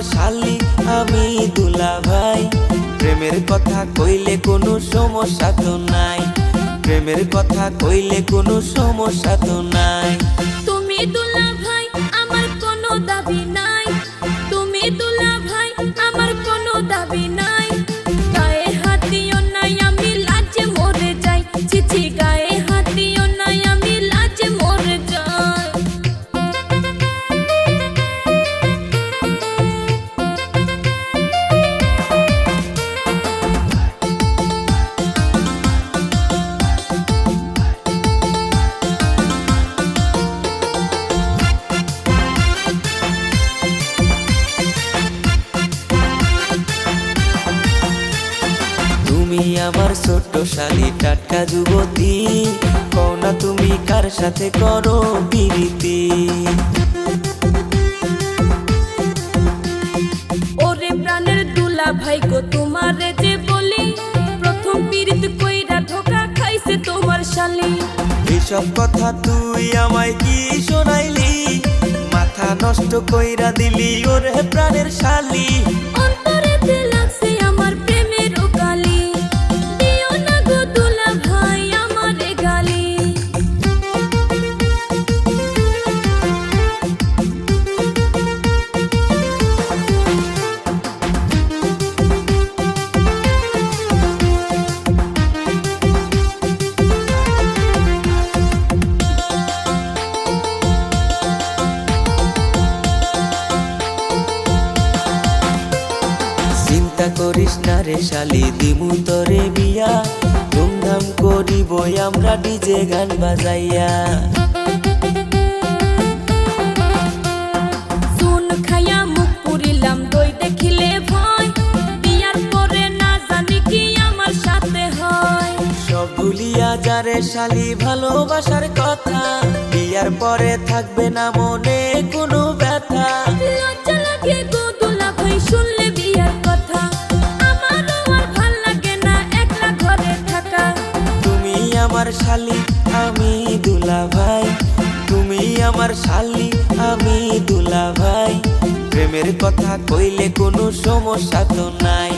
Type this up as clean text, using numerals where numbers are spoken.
আমার শালি আমি দুলা ভাই। প্রেমের কথা কইলে কোনো সমস্যা তো নাই, প্রেমের কথা কইলে কোনো সমস্যা তো নাই। তুমি দুলা ভাই আমার কোনো দাবি নাই, তুমি দুলা ভাই আমার কোনো দাবি নাই। গায়ে হাত দিও নাই আমি লাজে মরে যাই, চিঠি গায়ে হাত দিও নাই আমি লাজে মরে যাই। তুমি আমার ছোট্ট শালি টাটকা যুবতী, কও না তুমি কার সাথে করো প্রীতি। ওরে প্রাণের দুলা ভাই গো তোমারে যে বলি, প্রথম পীড়িত কইরা ধোকা খাইছে তোমার শালি। এসব কথা তুই আমায় কি শোনাইলি, মাথা নষ্ট কইরা দিলি ওরে প্রাণের শালি। অন্তরেতে লাগছে আমার প্রেমের কালি, দিও না গো দুলা ভাই আমারে গালি। চিন্তা করিস না রে শালি, দিমু তোরে বিয়া, ধুমধাম করিব আমরা ডিজে গান বাজাইয়া। সুন খাইয়া মুখ পুরিলাম দই দেখিলে ভয়, বিয়ার পরে না জানি কি আমার সাথে হয়। সব ভুলিয়া যারে শালি ভালোবাসার কথা, বিয়ার পরে থাকবে না মনে কোনো ব্যথা। লজ্জা লাগে গো দুলা ভাই শুনলে বিয়ার কথা, আমারও আর ভাল লাগে না একলা ঘরে থাকা। তুমি আমার শালি আমি দুলা ভাই, তুমি আমার শালি আমি দুলা ভাই। প্রেমের কথা কইলে কোনো সমস্যা তো নাই,